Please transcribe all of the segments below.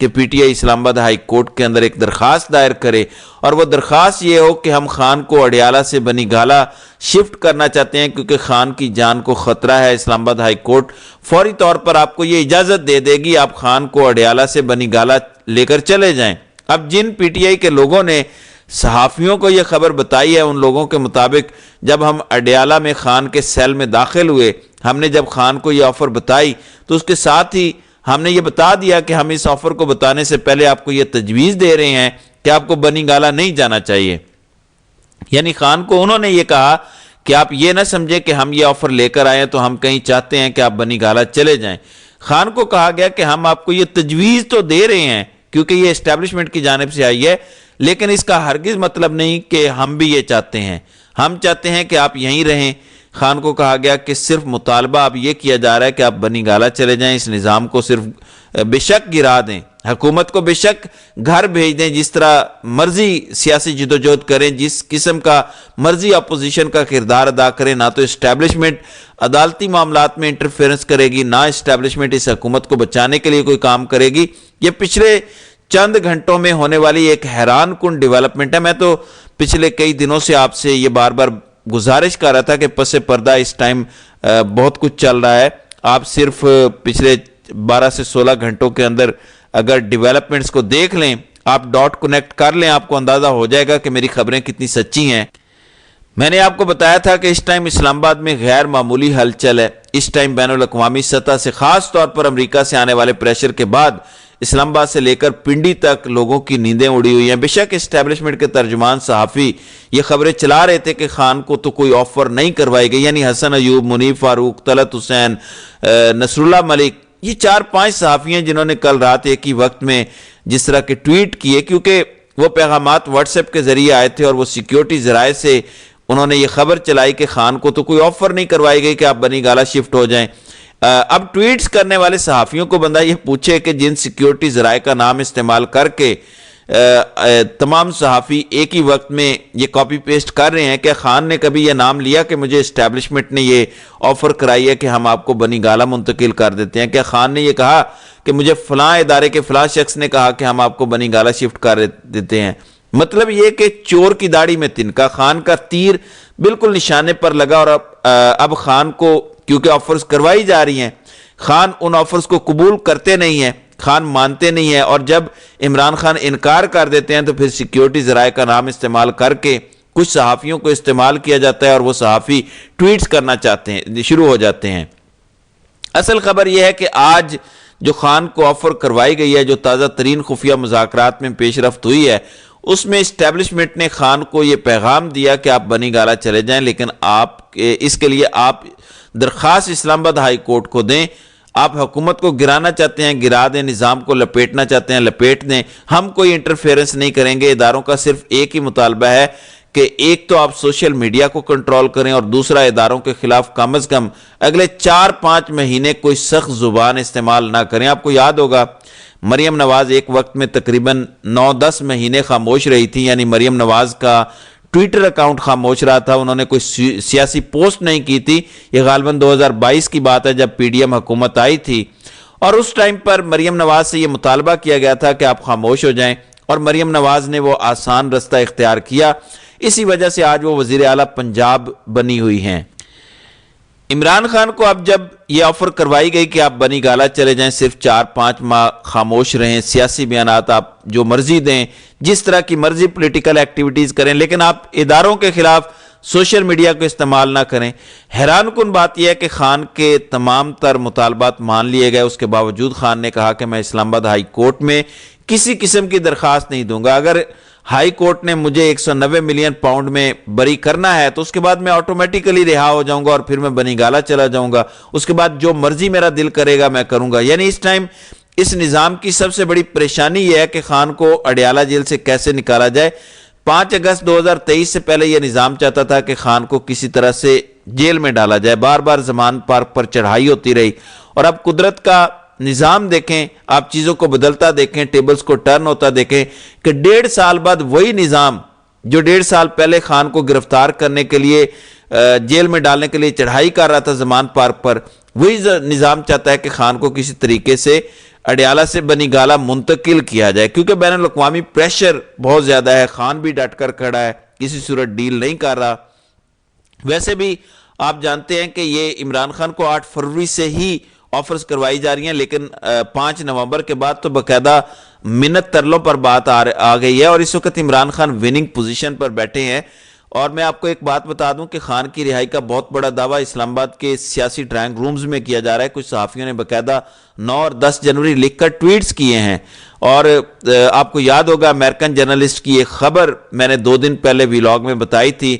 کہ P T I اسلام آباد high court کے اندر ایک درخواست دائر کرے، اور وہ درخواست یہ ہو کہ ہم خان کو اڈیالہ سے بنی گالہ شفٹ کرنا چاہتے ہیں کیونکہ خان کی جان کو خطرہ ہے۔ اسلام آباد ہائی کورٹ فوری طور پر آپ کو یہ اجازت دے دے گی، آپ خان کو اڈیالہ سے بنی گالہ لے کر چلے جائیں۔ اب جن پی ٹی آئی کے لوگوں نے صحافیوں کو یہ خبر بتائی ہے، ان لوگوں کے مطابق جب ہم اڈیالہ میں خان کے سیل میں داخل ہوئے، ہم نے جب خان کو یہ آفر بتائی تو اس کے ساتھ ہی ہم نے یہ بتا دیا کہ ہم اس آفر کو بتانے سے پہلے آپ کو یہ تجویز دے رہے ہیں کہ آپ کو بنی گالہ نہیں جانا چاہیے۔ یعنی خان کو انہوں نے یہ کہا کہ آپ یہ نہ سمجھیں کہ ہم یہ آفر لے کر آئے تو ہم کہیں چاہتے ہیں کہ آپ بنی گالہ چلے جائیں۔ خان کو کہا گیا کہ ہم آپ کو یہ تجویز تو دے رہے ہیں کیونکہ یہ اسٹیبلشمنٹ کی جانب سے آئی ہے، لیکن اس کا ہرگز مطلب نہیں کہ ہم بھی یہ چاہتے ہیں، ہم چاہتے ہیں کہ آپ یہیں رہیں۔ خان کو کہا گیا کہ صرف مطالبہ اب یہ کیا جا رہا ہے کہ آپ بنی گالہ چلے جائیں، اس نظام کو صرف بے شک گرا دیں، حکومت کو بے شک گھر بھیج دیں، جس طرح مرضی سیاسی جدوجہد کریں، جس قسم کا مرضی اپوزیشن کا کردار ادا کریں، نہ تو اسٹیبلشمنٹ عدالتی معاملات میں انٹرفیئرنس کرے گی، نہ اسٹیبلشمنٹ اس حکومت کو بچانے کے لیے کوئی کام کرے گی۔ یہ پچھلے چند گھنٹوں میں ہونے والی ایک حیران کن ڈیولپمنٹ ہے۔ میں تو پچھلے کئی دنوں سے آپ سے یہ بار بار گزارش کر رہا تھا کہ پس پردہ اس ٹائم بہت کچھ چل رہا ہے، آپ صرف پچھلے 12 سے 16 گھنٹوں کے اندر اگر ڈیولپمنٹس کو دیکھ لیں، آپ ڈاٹ کنیکٹ کر لیں، آپ کو اندازہ ہو جائے گا کہ میری خبریں کتنی سچی ہیں۔ میں نے آپ کو بتایا تھا کہ اس ٹائم اسلام آباد میں غیر معمولی ہلچل ہے، اس ٹائم بین الاقوامی سطح سے خاص طور پر امریکہ سے آنے والے پریشر کے بعد اسلام آباد سے لے کر پنڈی تک لوگوں کی نیندیں اڑی ہوئی ہیں۔ بے شک اسٹیبلشمنٹ کے ترجمان صحافی یہ خبریں چلا رہے تھے کہ خان کو تو کوئی آفر نہیں کروائی گئی، یعنی حسن ایوب، منیب فاروق، طلعت حسین، نصر اللہ ملک، یہ 4-5 صحافی ہیں جنہوں نے کل رات ایک ہی وقت میں جس طرح کے ٹویٹ کیے، کیونکہ وہ پیغامات واٹس ایپ کے ذریعے آئے تھے اور وہ سیکیورٹی ذرائع سے انہوں نے یہ خبر چلائی کہ خان کو تو کوئی آفر نہیں کروائی گئی کہ آپ بنی گالہ شفٹ ہو جائیں۔ اب ٹویٹس کرنے والے صحافیوں کو بندہ یہ پوچھے کہ جن سیکیورٹی ذرائع کا نام استعمال کر کے تمام صحافی ایک ہی وقت میں یہ کاپی پیسٹ کر رہے ہیں، کہ خان نے کبھی یہ نام لیا کہ مجھے اسٹیبلشمنٹ نے یہ آفر کرائی ہے کہ ہم آپ کو بنی گالہ منتقل کر دیتے ہیں؟ کیا خان نے یہ کہا کہ مجھے فلاں ادارے کے فلاں شخص نے کہا کہ ہم آپ کو بنی گالہ شفٹ کر دیتے ہیں؟ مطلب یہ کہ چور کی داڑھی میں تنکا، خان کا تیر بالکل نشانے پر لگا، اور اب خان کو کیونکہ آفرز کروائی جا رہی ہیں، خان ان آفرز کو قبول کرتے نہیں ہیں، خان مانتے نہیں ہیں، اور جب عمران خان انکار کر دیتے ہیں تو پھر سیکیورٹی ذرائع کا نام استعمال کر کے کچھ صحافیوں کو استعمال کیا جاتا ہے اور وہ صحافی ٹویٹس کرنا چاہتے ہیں، شروع ہو جاتے ہیں۔ اصل خبر یہ ہے کہ آج جو خان کو آفر کروائی گئی ہے، جو تازہ ترین خفیہ مذاکرات میں پیش رفت ہوئی ہے، اس میں اسٹیبلشمنٹ نے خان کو یہ پیغام دیا کہ آپ بنی گالہ چلے جائیں، لیکن آپ اس کے لیے آپ درخواست اسلام آباد ہائی کورٹ کو دیں۔ آپ حکومت کو گرانا چاہتے ہیں، گرا دیں، نظام کو لپیٹنا چاہتے ہیں، لپیٹ دیں، ہم کوئی انٹرفیئرنس نہیں کریں گے۔ اداروں کا صرف ایک ہی مطالبہ ہے کہ ایک تو آپ سوشل میڈیا کو کنٹرول کریں، اور دوسرا اداروں کے خلاف کم از کم اگلے 4-5 مہینے کوئی سخت زبان استعمال نہ کریں۔ آپ کو یاد ہوگا مریم نواز ایک وقت میں تقریباً 9-10 مہینے خاموش رہی تھی، یعنی مریم نواز کا ٹویٹر اکاؤنٹ خاموش رہا تھا، انہوں نے کوئی سیاسی پوسٹ نہیں کی تھی۔ یہ غالباً 2022 کی بات ہے جب پی ڈی ایم حکومت آئی تھی، اور اس ٹائم پر مریم نواز سے یہ مطالبہ کیا گیا تھا کہ آپ خاموش ہو جائیں، اور مریم نواز نے وہ آسان رستہ اختیار کیا۔ اسی وجہ سے آج وہ وزیر اعلیٰ پنجاب بنی ہوئی ہیں۔ عمران خان کو اب جب یہ آفر کروائی گئی کہ آپ بنی گالہ چلے جائیں، صرف 4-5 ماہ خاموش رہیں، سیاسی بیانات آپ جو مرضی دیں، جس طرح کی مرضی پولیٹیکل ایکٹیویٹیز کریں، لیکن آپ اداروں کے خلاف سوشل میڈیا کو استعمال نہ کریں۔ حیران کن بات یہ ہے کہ خان کے تمام تر مطالبات مان لیے گئے، اس کے باوجود خان نے کہا کہ میں اسلام آباد ہائی کورٹ میں کسی قسم کی درخواست نہیں دوں گا۔ اگر ہائی کورٹ نے مجھے 190 ملین پاؤنڈ میں بری کرنا ہے تو اس کے بعد میں آٹومیٹیکلی رہا ہو جاؤں گا اور پھر میں بنی گالہ چلا جاؤں گا، اس کے بعد جو مرضی میرا دل کرے گا میں کروں گا۔ یعنی اس ٹائم اس نظام کی سب سے بڑی پریشانی یہ ہے کہ خان کو اڈیالہ جیل سے کیسے نکالا جائے۔ 5 اگست 2023 سے پہلے یہ نظام چاہتا تھا کہ خان کو کسی طرح سے جیل میں ڈالا جائے، بار بار ضمان پر چڑھائی ہوتی رہی، اور اب قدرت کا نظام دیکھیں، آپ چیزوں کو بدلتا دیکھیں، ٹیبلز کو ٹرن ہوتا دیکھیں کہ 1.5 سال بعد وہی نظام جو 1.5 سال پہلے خان کو گرفتار کرنے کے لیے جیل میں ڈالنے کے لیے چڑھائی کر رہا تھا ضمان پر، وہی نظام چاہتا ہے کہ خان کو کسی طریقے سے اڈیالہ سے بنی گالہ منتقل کیا جائے، کیونکہ بین الاقوامی پریشر بہت زیادہ ہے، خان بھی ڈٹ کر کھڑا ہے، کسی صورت ڈیل نہیں کر رہا۔ ویسے بھی آپ جانتے ہیں کہ یہ عمران خان کو 8 فروری سے ہی آفرز کروائی جا رہی ہیں، لیکن 5 نومبر کے بعد تو باقاعدہ منت ترلوں پر بات آ گئی ہے، اور اس وقت عمران خان وننگ پوزیشن پر بیٹھے ہیں۔ اور میں آپ کو ایک بات بتا دوں کہ خان کی رہائی کا بہت بڑا دعویٰ اسلام آباد کے سیاسی ڈرائنگ رومز میں کیا جا رہا ہے۔ کچھ صحافیوں نے باقاعدہ 9 اور 10 جنوری لکھ کر ٹویٹس کیے ہیں، اور آپ کو یاد ہوگا امریکن جرنلسٹ کی ایک خبر میں نے 2 دن پہلے ویلاگ میں بتائی تھی،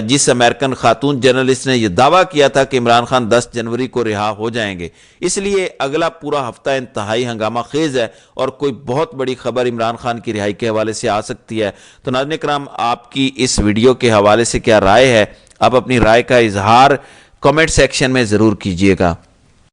جس امریکن خاتون جرنلسٹ نے یہ دعویٰ کیا تھا کہ عمران خان 10 جنوری کو رہا ہو جائیں گے۔ اس لیے اگلا پورا ہفتہ انتہائی ہنگامہ خیز ہے، اور کوئی بہت بڑی خبر عمران خان کی رہائی کے حوالے سے آ سکتی ہے۔ تو ناظرین کرام، آپ کی اس ویڈیو کے حوالے سے کیا رائے ہے؟ آپ اپنی رائے کا اظہار کمنٹ سیکشن میں ضرور کیجیے گا۔